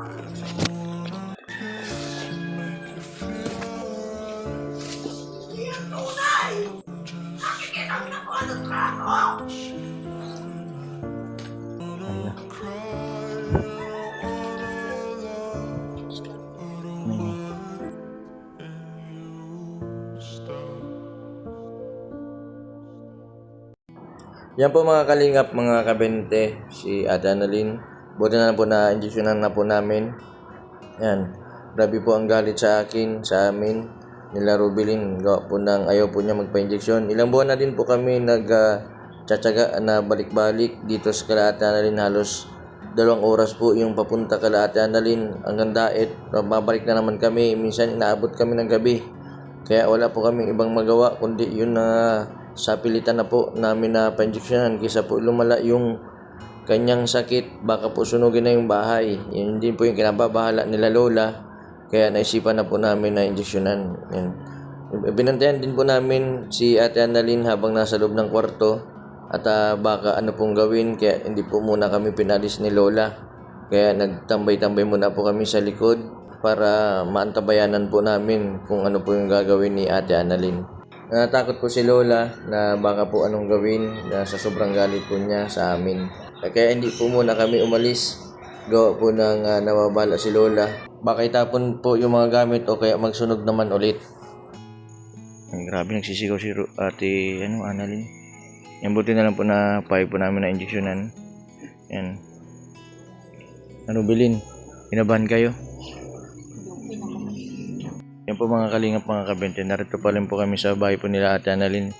Yan po mga kalingap, mga kabente, si Ate Annalyn. Buti na po na injeksyonan na po namin. Yan, grabe po ang galit sa akin, sa amin, nila Rubilin. Gawa po ng ayaw po niya magpa-injeksyon. Ilang buwan na din po kami nag-tsatsaga na balik-balik dito sa kala Ate Annalyn. Halos 2 oras po yung papunta kala Ate Annalyn hanggang Daet. Babalik na naman kami. Minsan inaabot kami ng gabi. Kaya wala po kaming ibang magawa kundi yun na sa pilitan na po namin na pa-injeksyonan kaysa po lumala yung kanyang sakit, baka po sunugin na yung bahay. Yun din po yung kinababahala nila lola, kaya naisipan na po namin na injeksyonan. Binantayan din po namin si Ate Annalyn habang nasa loob ng kwarto at baka ano pong gawin, kaya hindi po muna kami pinalis ni lola, kaya nagtambay-tambay muna po kami sa likod para maantabayanan po namin kung ano po yung gagawin ni Ate Annalyn. Natakot po si lola na baka po anong gawin na sa sobrang galit po niya sa amin. Kaya hindi po muna kami umalis. Gawa po ng nababala si lola. Baka itapon po yung mga gamit o kaya magsunog naman ulit. Grabe nagsisigaw si Ate Annalyn. Yan, buti na lang po na payag po namin na injeksyonan. Yan. Bilin? Pinabahan kayo? Yan po mga kalingap, mga kabente. Narito pa rin po kami sa bahay po nila Ate Annalyn.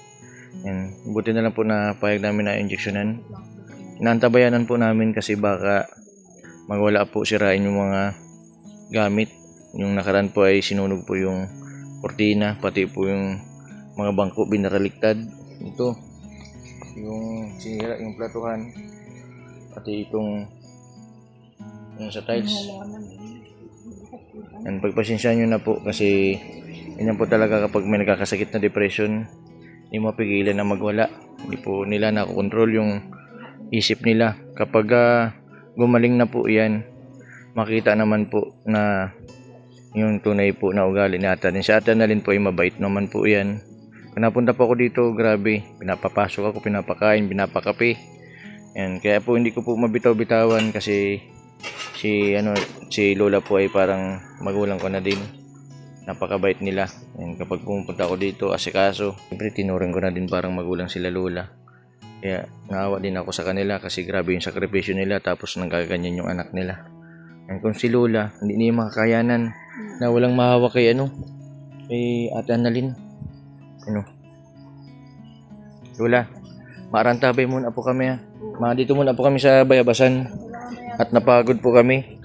Yan. Buti na lang po na payag namin na injeksyonan. Inaantabayanan po namin kasi baka magwala po, sirain yung mga gamit. Yung nakaraan po ay sinunog po yung kortina, pati po yung mga bangko binaraliktad. Ito, yung sinira yung platuhan, pati itong yung sa tiles. Yan, pagpasensya nyo na po kasi yan po talaga kapag may nagkakasakit na depression, hindi mapigilan na magwala. Hindi po nila nakokontrol yung isip nila. Kapag gumaling na po yan, makita naman po na yung tunay po na ugali ni Ate Annalyn. Si Ate Annalyn po ay mabait naman po yan. Kung napunta po ako dito, grabe, pinapapasok ako, pinapakain, pinapakape. Yan, kaya po hindi ko po mabitaw-bitawan kasi si lola po ay parang magulang ko na din. Napakabait nila. Yan, kapag pumunta ako dito, asikaso, siyempre tinuring ko na din parang magulang sila lola. Kaya naawa din ako sa kanila kasi grabe yung sakripisyo nila, tapos nanggaganyan yung anak nila. Yan, kung si lola, hindi niya makakayanan na walang mahawak kay kay Ate Annalyn. Lola, maarantabay muna po kami ha. Dito muna po kami sa bayabasan. At napagod po kami.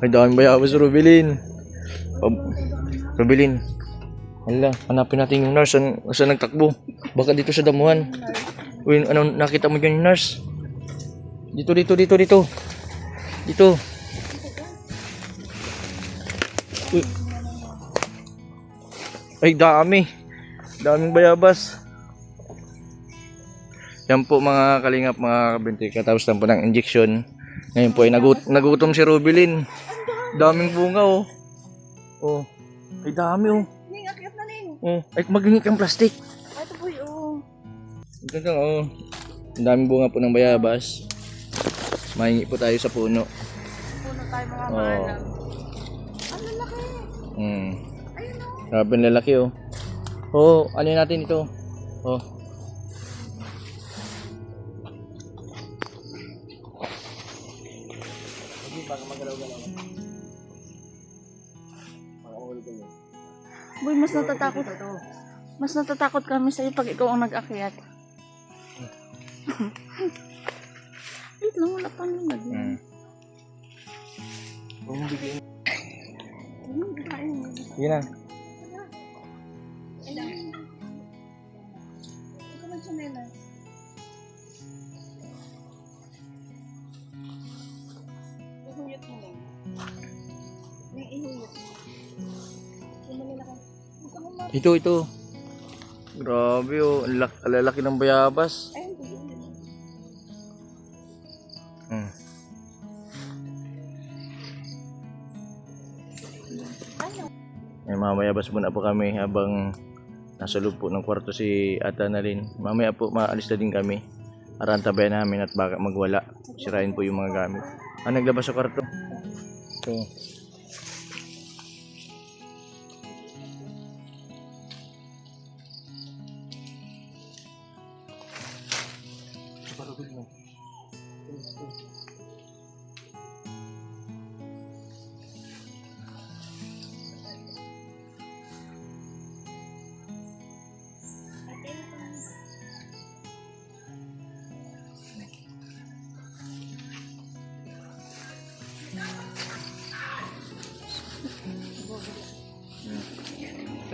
Ay, daming bayabas, Rubilin. Rubilin. Hala, hanapin natin yung nurse. Saan nagtakbo? Baka dito sa damuhan. Uy, ano nakita mo dyan yung nurse? Dito. Dito. Uy. Ay, daming bayabas. Yan po mga kalingap, mga kabente, katapos lang po ng injection. Ngayon po ay nagutom si Rubilin. Daming bunga oh. Oh, ay dami oh. Ning, akyat na ning. Oh, ay maghingi kang plastic. Ito po yung Ito oh. Ang daming bunga po ng bayabas. Mahingi po tayo sa puno. puno tayo mga maalam. Ang lalaki. Hmm. Ayun o. Grabe ang lalaki oh. Oh, ano natin ito? Oh. Boy, mas natatakot kami sa iyo pag ikaw ang nag-akyat. Wait lang, wala pa nung naging. Sige na. Ikaw nagsunelas. Ihuyot mo lang. May ihuyot mo. Ito. Grabe oh, ang lalaki ng bayabas. Hmm. Mamayabas muna po kami habang nasa loob po ng kwarto si Ate Annalyn. Mamaya po maalis na din kami para antabayan namin at baka magwala. Sirain po yung mga gamit. Naglabas sa kwarto. So,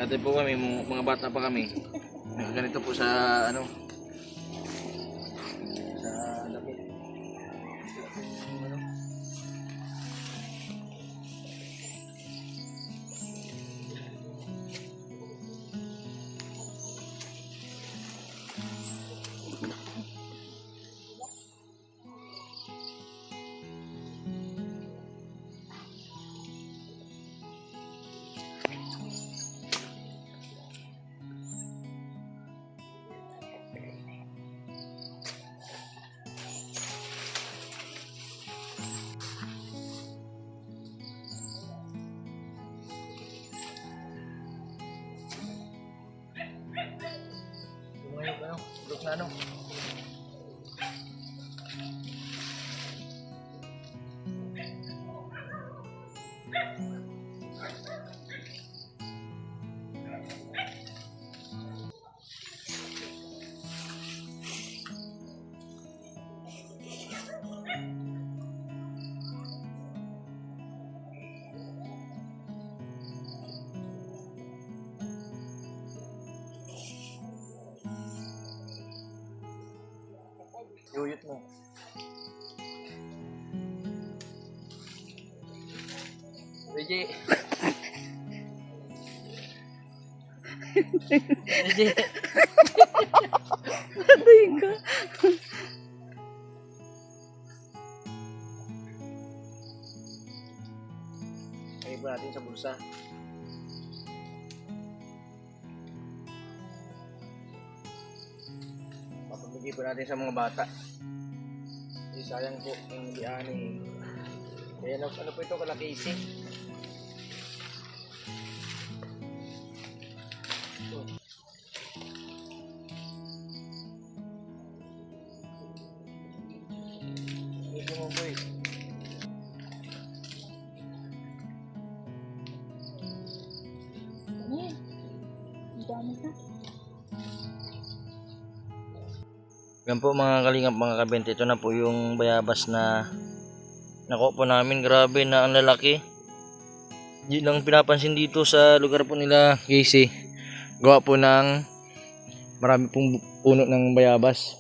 dati po kami, mga bata pa kami. Ganito po sa ano, sa lapit. Tulog na ano. Yuyot mo. Reggie. Reggie. Patay ka. Ay ba natin sa bulsa. Papamigay po natin sa mga bata. Hindi sayang po yung diani. Kaya ano po ito, kalakisi. Ito mo boy. Ang dami ka. Yan po mga kalingap, mga kabente, ito na po yung bayabas na nakuha po namin. Grabe na ang lalaki. Yun ang pinapansin dito sa lugar po nila Casey. Gawa po ng marami pong puno ng bayabas.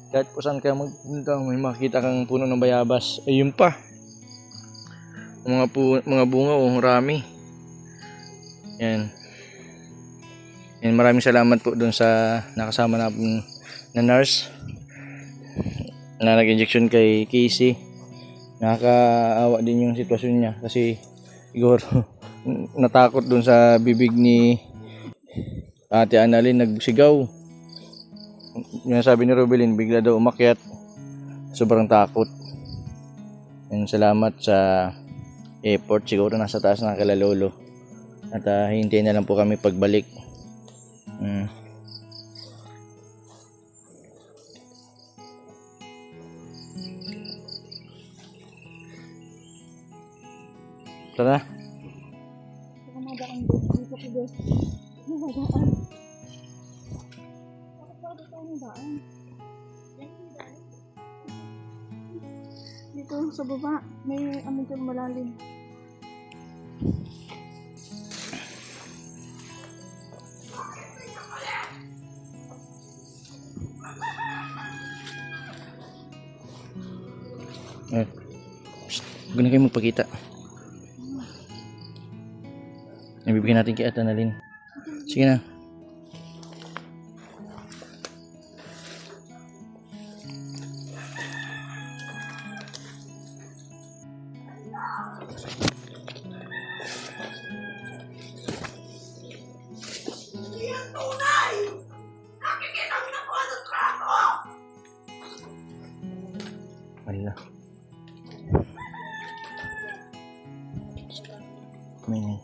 Kahit po saan kayo magpunta, may makita kang puno ng bayabas. Ayun pa. Mga bunga, marami. Yan. Yan, maraming salamat po dun sa nakasama natin na nurse na nag-injection kay Casey. Nakakaawa din yung sitwasyon niya kasi siguro natakot dun sa bibig ni Ate Annalyn, nagsigaw. Yung sabi ni Rubilin, bigla daw umakyat, sobrang takot. And salamat sa effort, siguro nasa taas na kila lolo at hintayin na lang po kami pagbalik. Tara. Baka madaan dito ko guys. Madaan. Bakit dito ang daan? Dito sa baba, may ano dyan malalim. Huwag na kayo magpakita. Ibibigyan natin kay Ate Annalyn. Sige na. Wala. Mini.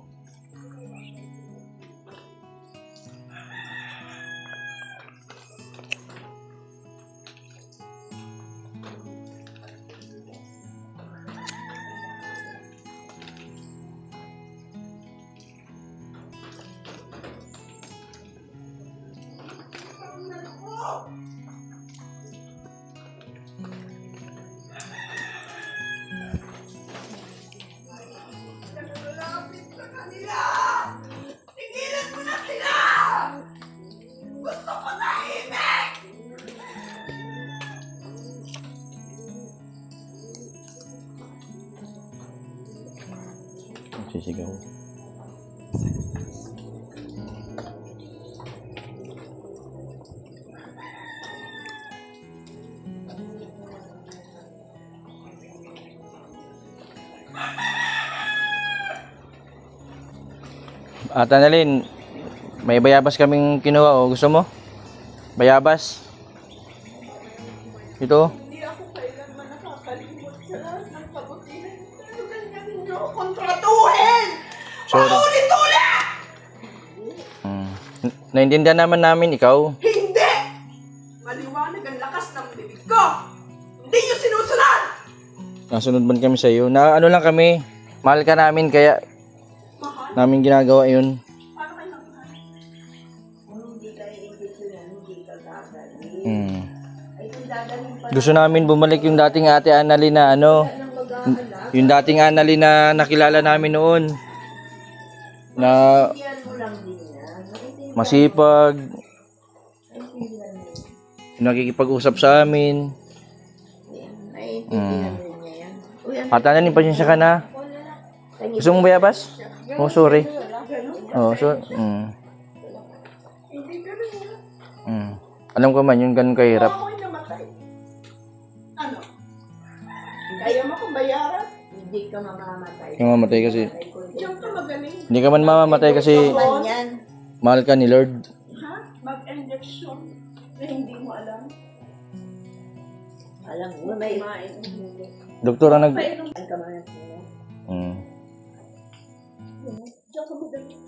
Sisigaw. Annalyn, may bayabas kaming kinuha o gusto mo? Bayabas? Ito. Hindi ako kailanman nakakalimot sa lahat ng kabutihan. Pero ganyan ninyo ako kontratuhin! Sorry. Paulit-ulit! Naintindihan namin ikaw. Hindi! Maliwanag ang lakas ng bibig ko! Hindi nyo sinusunod! Nasunod man kami sa iyo. Na ano lang kami, mahal ka namin kaya Mahal? namin ginagawa 'yun. Paano kayo nagmahal? Kung hindi ka iimbestihan, hindi ka gagaling. Mm. Ay kung gagaling pa Gusto namin bumalik yung dating Ate Annalyn na ano, ng mag-aalala, yung dating Annalyn na nakilala namin noon. Na yan mo lang din yan. Naiintindihan masipag, naiintindihan mo. nakikipag-usap sa amin. Naiintindihan mo niya yan. Uy, ano? Ate Annalyn, pasensya ka na. Gusto mong bayabas? Oh, sorry. Oh, so, Hindi ganun yan. Alam ko man, yun ganun kahirap. Kung ako'y namatay, ano? Kaya mo kung bayaran? Hindi ka mamamatay. Yung mamatay kasi, Diyan ka magaling. hindi ka man mamamatay kasi Yan. mahal ka ni Lord. Ha? Mag-injection na hindi mo alam. Alam mo, may kumain. Doktor ang nag... Painom ang kamayan mo. Diyan ka magaling.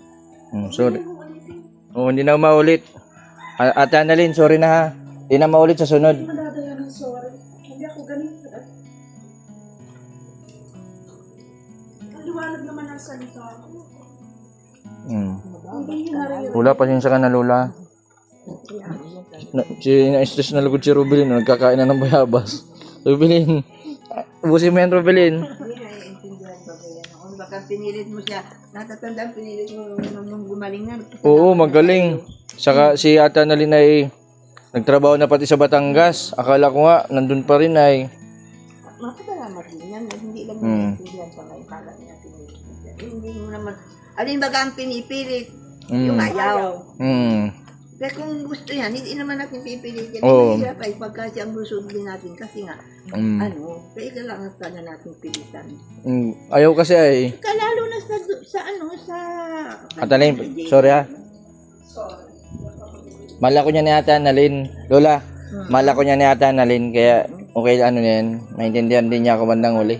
Sorry. Oh, hindi na maulit. Ate Annalyn, sorry na ha. Hindi na maulit sa sunod. Hindi madadala ng sorry. Hindi ako ganun. Ang liwanag naman ang salita ko. Hindi nyo naririnig. Wala, pasensya ka na, Lola. Na-stress na lugod si Rubilin. Nagkakain na ng bayabas. Rubilin, ubusin mo yan, Rubilin. Hindi naiintindihan ba ba yan? Kung baka pinilit mo siya, natatandaan pinilit mo nung gumaling na. Oo, magaling. Saka si Ate Annalyn ay nagtrabaho na pati sa Batangas. Akala ko nga, nandun pa rin ay. Mapasalamat din yan. Hindi lang naiintindihan pa ngayon. Kala niya pinilit mo siya. Hindi mo naman. Alin baga ang pinipilit? Yung ayaw. Kaya kung gusto yan, hindi naman natin pipilit yan. Oo. Mahirap ay pagka siya ang gusto din natin. Kasi nga, ano, kaya kailangan sana natin pilitan. Ayaw kasi ay. Kalalo na sa ano, sa... Ate Annalyn, sorry ha. Mahal ako niya ni Ate Annalyn. Lola, mahal ako niya ni Ate Annalyn. Kaya okay ano na yan. Maintindihan din niya ako bandang huli.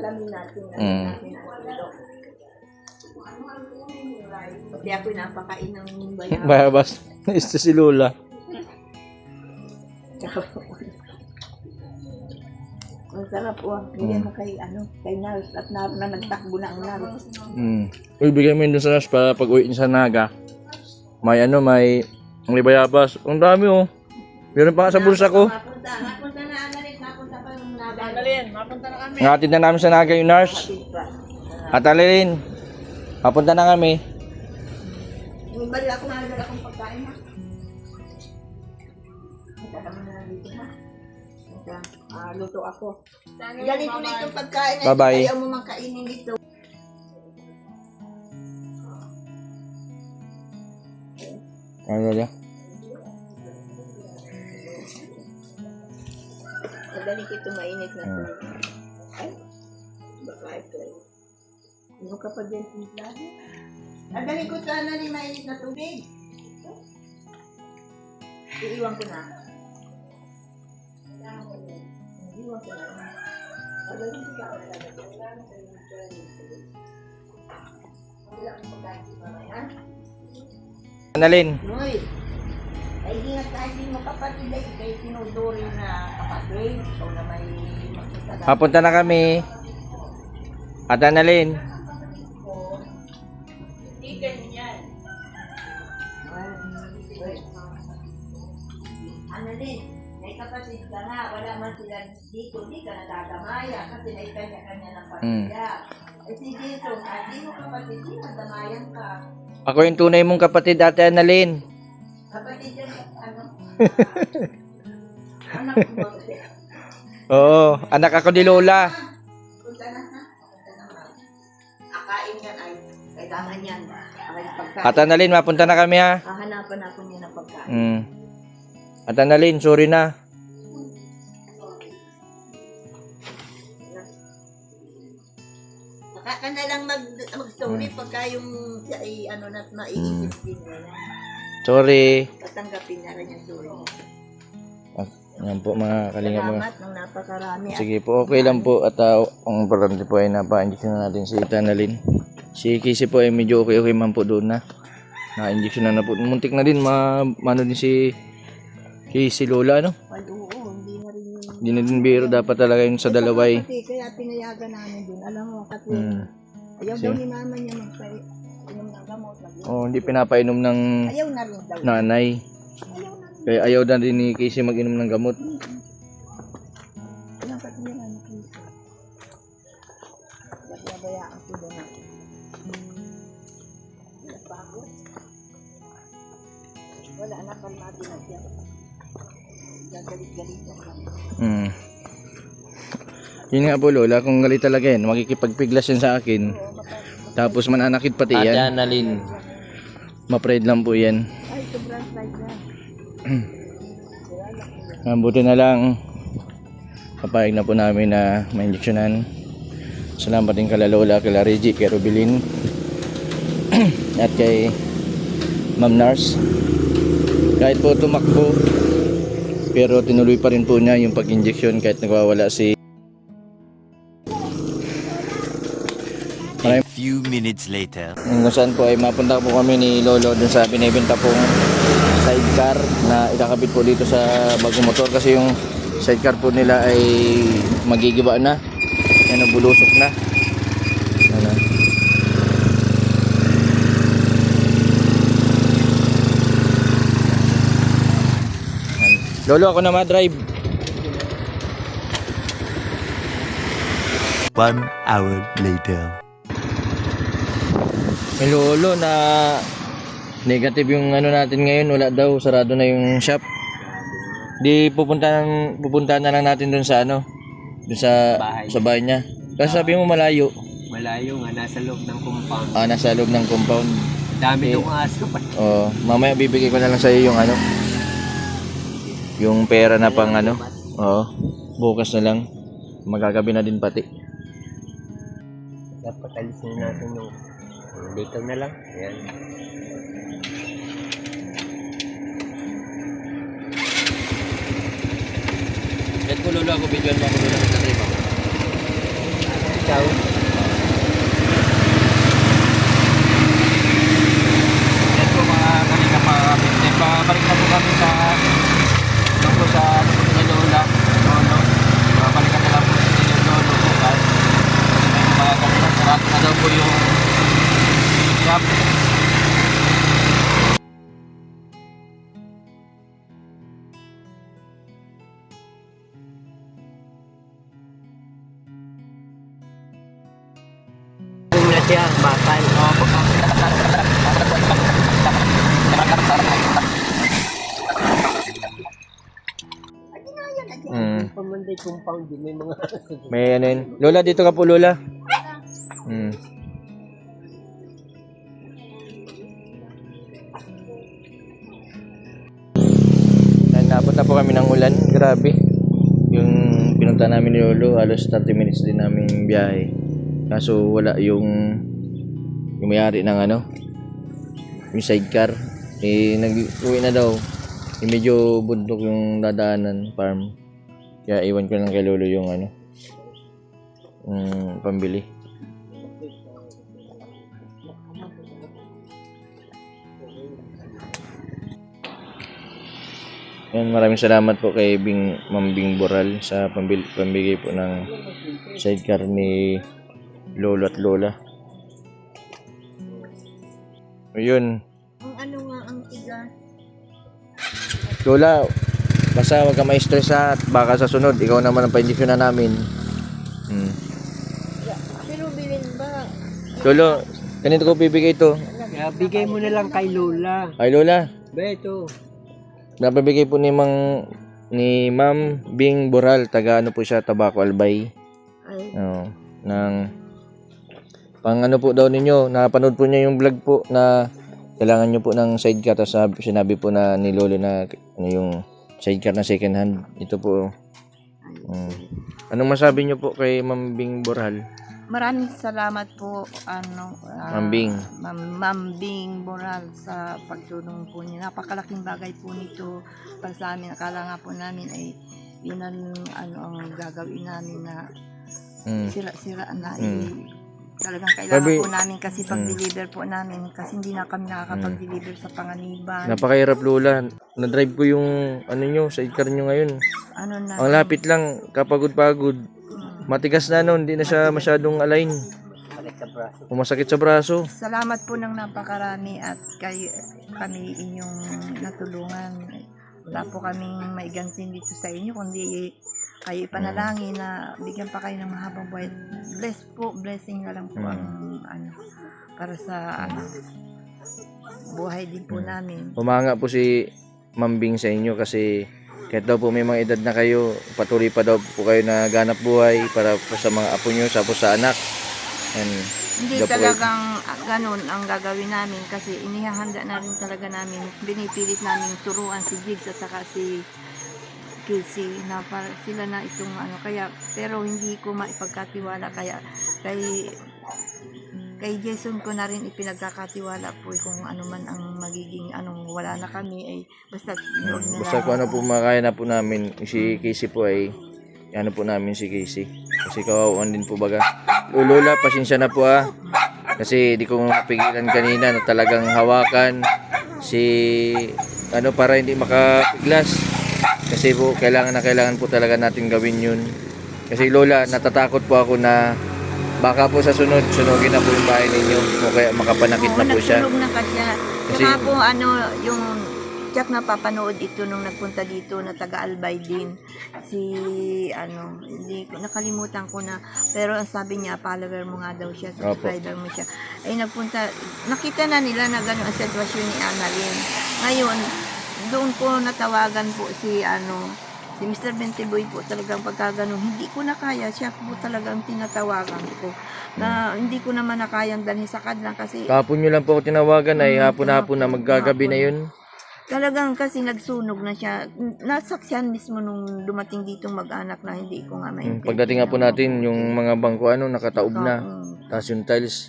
Alamin natin na natin ang ano. Pati ako'y napakain ng bayan. Bayabas. Ito si Lola. Ang sarap po. Hindi mo kay ano, kay nurse at na nagtakbo na ang nurse. Uy, bigyan mo yun dun sa nurse para pag uwi niya sa Naga. May ano, may bayabas. Ang dami oh. Meron pa nga sa bulsa ko. Mapunta na Annalyn, mapunta pa ng Naga. Mapunta na kami. Ngatid na namin sa Naga yung nurse. Ate Annalyn, papunta na kami. Bali ako na nagdala akong pagkain ha. Nagdala mo na dito ha. Luto ako. Galing ko na itong pagkain. Bye-bye. Ayaw mo makainin dito. Ano Madaling ko ito mainit na tubig. Ay, baka ito ay. Ano ka pa din timplado? Madaling ko sana rin mainit na tubig. Iiwan ko na. Iiwan ko na. Madaling ko sana Annalyn, Noy, ay di nga tayo din makapatid ay kayo tinuduri na kapatid o na may makita na. papunta na kami. At Annalyn, Hindi ganyan. Ano din, may kapatid ka nga, wala man sila dito, di ka nadadamaya kasi may kanya-kanya ng pamilya. Eh si Jason, di mo kapatid, di nadamayan ka. ako yung tunay mong kapatid, Ate Annalyn. Kapatid yan, ano? Anak mo. Oo, anak ako ni Lola. Punta na ha? Punta na ha? Akain yan ay, kailangan yan. Ay pagkain. At Annalyn, mapunta na kami ha. Hahanapan ako niya ng pagkain. Mm. At Annalyn, sorry na. Saka ka na lang mag-story pagka yung ay, ano na maiisip din nila. Sorry. Tatanggapin na rin yung story niya. Yan po mga kalingap mga. Salamat ng napakarami. Sige po, okay lang po. At ang importante po ay napa-injection na natin si Annalyn. Si Casey po ay medyo okay man po doon na. Na-injection na po. Muntik na din, mano din si Lola, no? Ay, oo, hindi na rin yung... Hindi na din biro, dapat talaga yung sa dalawa eh. Kasi kaya pinayagan namin din. Alam mo, kasi ayaw Sige. daw ni mama niya magpainom ng gamot. Oh, hindi pinapainom ng Ayaw na rin daw. nanay. Ayaw na rin. Kaya ayaw na din ni Casey mag-inom ng gamot. Ayaw pati niya na nakita. Babayaan ko doon ako. Napagod. Wala na kalmado na siya. Gagalit-galit na lang. Yun nga po Lola, kung galit talaga yan, makikipagpiglas yan sa akin. Tapos mananakit pati yan. Ate Annalyn, ma-pride lang po yan. Ay, sobrang slide na. Buti na lang papayag na po namin na ma-injectionan. Salamat din kala Lola, kala Reggie, kay Rubilin at kay Ma'am Nars. Kahit po tumakbo pero tinuloy pa rin po niya yung pag-injection kahit nagwawala si A few minutes later. kung saan po ay mapunta po kami ni Lolo dun sa binibenta pong sidecar na ikakabit po dito sa bagong motor kasi yung sidecar po nila ay magigiba na, yan, bulusok na. Ano. Yan. Lolo, ako na ma-drive. 1 hour later. May Lolo na negative yung ano natin ngayon, wala daw, sarado na yung shop. Di pupunta na lang natin dun sa ano, dun sa bahay niya. Kasi sabi mo malayo. Malayo nga, nasa loob ng compound. Nasa loob ng compound. Dami Okay. nung aso pa. Oh, mamaya bibigay ko na lang sa iyo yung ano, yung pera na pang ano. Oo. Bukas na lang. Magagabi na din pati. Dapat alisin natin yung dito na lang. Ayan. Yan ko Lolo, ako bigyan mo ako Lolo ng trip ako. Ikaw, Yan po mga kanina pabalik na po kami sa doon po sa ni Lola. Lolo. Babalikan na lang po si Lolo bukas. Kasi mga kanina sarado na daw po yung shop. kung na siya, bakal. Pamunday compound din, may mga aso. May ano yun. Lola, dito ka po Lola. Napot na po kami ng ulan. Grabe. Yung pinunta namin ni Lolo, halos 30 minutes din namin biyahe. Kaso wala yung may-ari ng yung sidecar. Nag-uwi na daw. Medyo bundok yung dadaanan, farm. Kaya iwan ko lang kay Lolo yung pambili. Yan, maraming salamat po kay Ma'am Bing Boral sa pambigay po ng sidecar ni Lolo at Lola. Ayun. Ang ano nga ang tigas. Lola, basta huwag ka ma-stress ha, at baka sa sunod, ikaw naman ang pa-injection na namin. Pero bilhin ba? Lolo, ganito ko bibigay ito. Kaya bigay mo na lang kay Lola. Ay Lola, Beto. napabigay po ni Ma'am Bing Boral, taga po siya, Tabaco Albay. Ay, Ng pang po daw ninyo, napanood po niya yung vlog po na kailangan nyo po ng sidecar, tapos sinabi po na ni Lolo na yung sidecar na second hand. Ito po. Anong masabi nyo po kay Ma'am Bing Boral? Maraming salamat po Ma'am Bing. Ma'am Bing Boral sa pagtulong po niya. Napakalaking bagay po nito para sa amin. Akala nga po namin ay yun ang ang gagawin namin na sira-sira na talagang kailangan po namin kasi pag-deliver po namin kasi hindi na kami nakakapag-deliver sa Panganiban. Napakahirap Lola. Na-drive ko yung nyo, sidecar nyo ngayon. Ang lapit lang, kapagod-pagod. Matigas na nun, hindi na siya masyadong align. Masakit sa braso. Salamat po ng napakarami at kami inyong natulungan. Wala po kaming maigantin dito sa inyo kundi kayo ipanalangin na bigyan pa kayo ng mahabang buhay. Blessing na lang po ang para sa buhay din po namin. Humanga po si Ma'am Bing sa inyo kasi kahit daw po may mga edad na kayo, patuloy pa daw po kayo na ganap buhay para po sa mga apo nyo, tapos sa anak. Hindi talagang ganun ang gagawin namin kasi inihahanda na rin talaga namin. Binipilit namin turuan si Jigs at saka si Casey na para sila na itong kaya pero hindi ko maipagkatiwala kaya kay Jason ko na rin ipinagkakatiwala po kung ano man ang magiging wala na kami ay basta kung ano po makaya na po namin si Casey po ay po namin si Casey kasi kawawan din po baga. Lola, pasensya na po kasi di ko mapigilan kanina na talagang hawakan si para hindi makapiglas kasi po kailangan po talaga natin gawin yun kasi Lola, natatakot po ako na baka po sa sunugin na po yung bahay ninyo o kaya makapanakit na po siya. Nagsunog na kasi. Saka po yung Jack na papanood ito nung nagpunta dito na taga-Albay din. Hindi ko nakalimutan ko na pero ang sabi niya follower mo nga daw siya, subscriber mo siya. Ay nagpunta, nakita na nila na gano'n ang sitwasyon ni Annalyn. Ngayon, doon ko natawagan po si Mr. Bentiboy po talagang pagkaganon, hindi ko na kaya, siya po talagang tinatawagan ko na hindi ko naman nakayang dalhin sa kadlang kasi kahapon nyo lang po ako tinawagan ay hapon na maggagabi na yun. Talagang kasi nagsunog na siya. Nasaksihan mismo nung dumating ditong mag-anak na hindi ko nga maintindihan. Pagdating nga po natin yung mga bangko nakataob na. Tapos yung tiles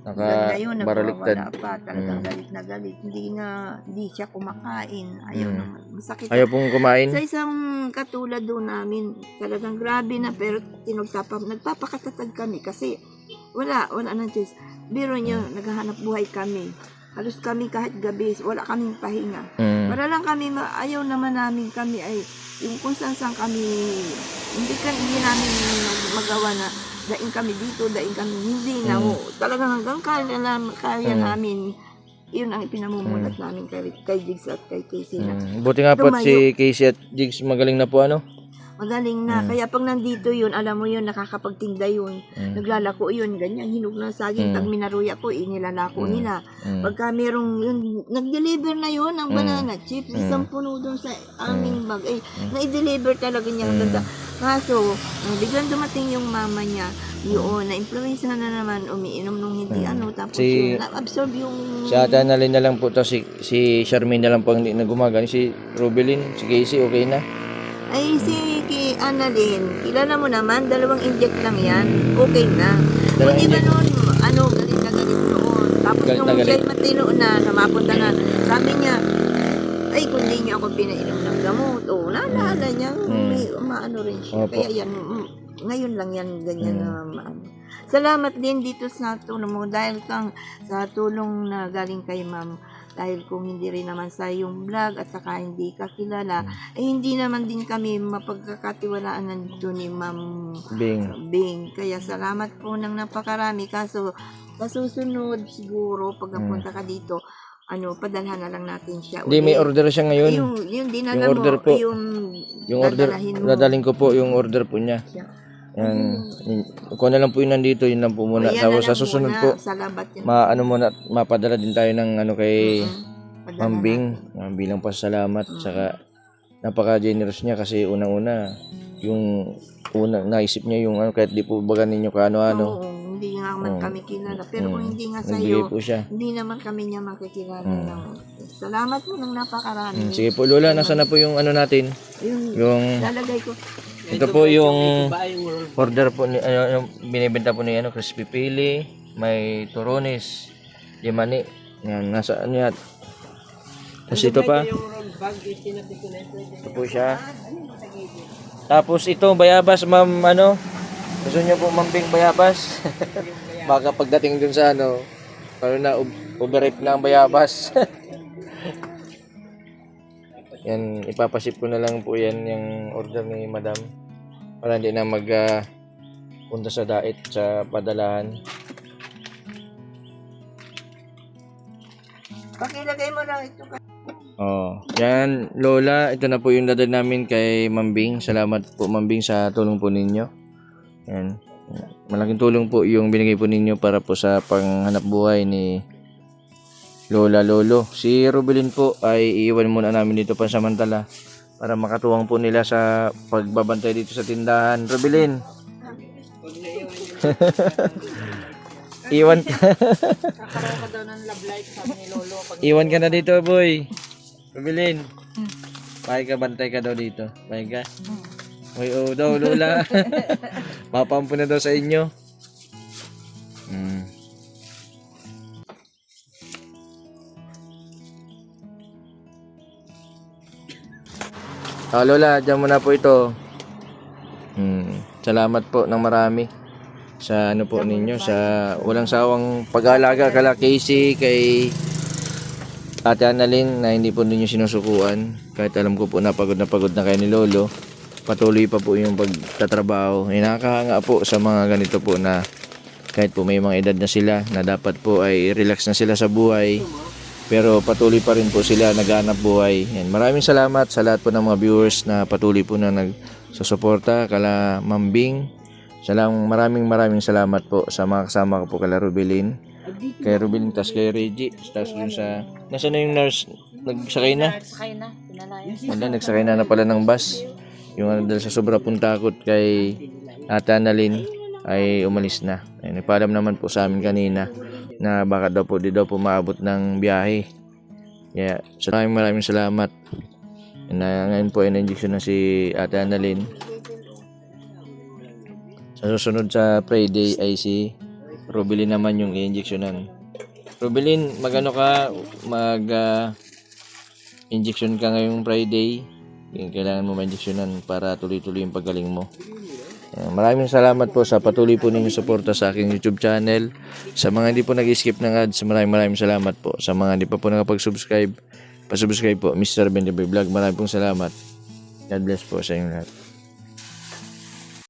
nakabaraligtad. Talagang galit na galit. Hindi siya kumakain. Ayaw naman. Masakit. Ayaw pong kumain. Sa isang katulad doon namin, talagang grabe na pero nagpapakatatag kami kasi wala nang choice. Biro niyo, naghahanap buhay kami. Halos kami kahit gabi, wala kaming pahinga. Para lang kami, ayaw naman namin kami ay, yung kung saan kami, hindi namin magawa na, daing kami dito, daing kami hindi na, talagang hanggang kaya namin, yun ang ipinamumulat namin kay Jigs at kay Casey na. Buti nga po si Casey at Jigs magaling na po Magaling na. Kaya pag nandito yun, alam mo yun, nakakapagtinda yun. Naglalako yun, ganyan. Hinog ng saging. Pag minaruya po, nilalako nila. Pagka merong yun, nag-deliver na yun ng banana chips. Isang puno doon sa aming bag. Na-deliver talaga niya ang ganda. Kaso, biglang dumating yung mama niya. Yun, na-influence na naman, umiinom nung hindi tapos yun, na-absorb yung... Si Ate Annalyn na lang po, si Charmaine na lang po ang hindi na gumagana. Si Robelyn, si Casey, okay na? Ay, si Annalyn, kilala mo naman, 2 inject lang yan. Okay na. Dalawang Kung di ba inject. noon, galit na galit noon. Tapos Galit nung na galit. siya'y matino na mapunta na, sabi niya, ay, kung di niya ako pinainom ng gamot, naalala niya, may maano rin siya. Opo. Kaya yan, ngayon lang yan, ganyan na maano. Salamat din dito sa tulong mo dahil kang sa tulong na galing kay ma'am. Dahil kung hindi rin naman sa yung vlog at saka hindi ka kilala, hindi naman din kami mapagkakatiwalaan nandito ni Ma'am Bing. Kaya salamat po ng napakarami. Kaso, sa susunod siguro, pag napunta ka dito, padalhan na lang natin siya. Hindi, may order siya ngayon. Yung dinala Yung order mo, po. yung Order, dadalahin mo. dadaling ko po yung order po niya. Yan. Kung na lang po yun nandito, yun lang po muna. Ayan na Tapos sa lang susunod muna, po, salamat yan. mapadala din tayo ng kay Padala Ma'am Bing. Bilang pasalamat. Saka napaka-generous niya kasi unang-una, yung naisip niya yung kahit di po baga ninyo kaano-ano. Oo, hindi nga man kami kilala. Pero kung hindi nga Nagbigay sa'yo, po siya. hindi naman kami niya makikilala ng... Salamat po ng napakarami. Sige po, Lola, nasa na po yung natin? Yung Lalagay ko. ito po yung order po ni yung binibenta po ni crispy pili, may turones, limani. Yan, nasa yan. Tapos ito pa. Ito po siya. Tapos ito bayabas, ma'am, gusto niyo po mambing bayabas? Baka pagdating dun sa paano na overripe na ang bayabas. Yan, ipapaship ko na lang po yan yung order ni madam para hindi na punta sa dait sa padalahan. Pakilagay mo lang ito. Yan, Lola, ito na po yung dadal namin kay Mambing. Salamat po Mambing sa tulong po ninyo. Yan. Malaking tulong po yung binigay po ninyo para po sa panghanap buhay ni Lola Lolo. Si Rubilin po ay iiwan muna namin dito pansamantala para makatuwang po nila sa pagbabantay dito sa tindahan. Rubilin. Iwan ka. Kakaroon ka daw ng love life, sabi ni Lolo. Iwan ka na dito, boy. Rubilin. Pahay ka, bantay ka daw dito. Pahay ka. Uy, daw, Lola. Mapampo na daw sa inyo. Lola, dyan mo na po ito. Salamat po ng marami sa po ninyo, sa walang sawang pag-aalaga kala Casey, kay Ate Annalyn na hindi po ninyo sinusukuan. Kahit alam ko po napagod na kayo ni Lolo, patuloy pa po yung pagtatrabaho. Nakakahanga po sa mga ganito po na kahit po may mga edad na sila na dapat po ay relax na sila sa buhay, pero patuloy pa rin po sila naghahanap buhay. Yan. Maraming salamat sa lahat po ng mga viewers na patuloy po na nagsusuporta kala Ma'am Bing. Maraming salamat po sa mga kasama ko po kala Rubilin. Kay Rubilin, tas kay Reggie, tas dun sa... Nasaan na yung nurse? Nagsakay na? Nagsakay na, pinalayan. Wala, nagsakay na pala ng bus. Yung dahil sa sobra pong takot kay Ate Annalyn ay umalis na. Ay, nagpaalam naman po sa amin kanina na baka daw po di daw po maabot ng biyahe. Yeah, so maraming salamat. Ngayon po ay na-injection na si Ate Annalyn. Sa susunod sa Friday ay si Rubilin naman yung i-injectionan. Rubilin, injection ka ngayong Friday. Kailangan mo ma-injectionan para tuloy-tuloy yung paggaling mo. Maraming salamat po sa patuloy po ninyong suporta sa aking YouTube channel. Sa mga hindi po nag-skip ng ads, maraming salamat po. Sa mga hindi pa po nakapag-subscribe, pa-subscribe po, Mr. Bendiboy Vlog. Maraming pong salamat. God bless po sa inyong lahat.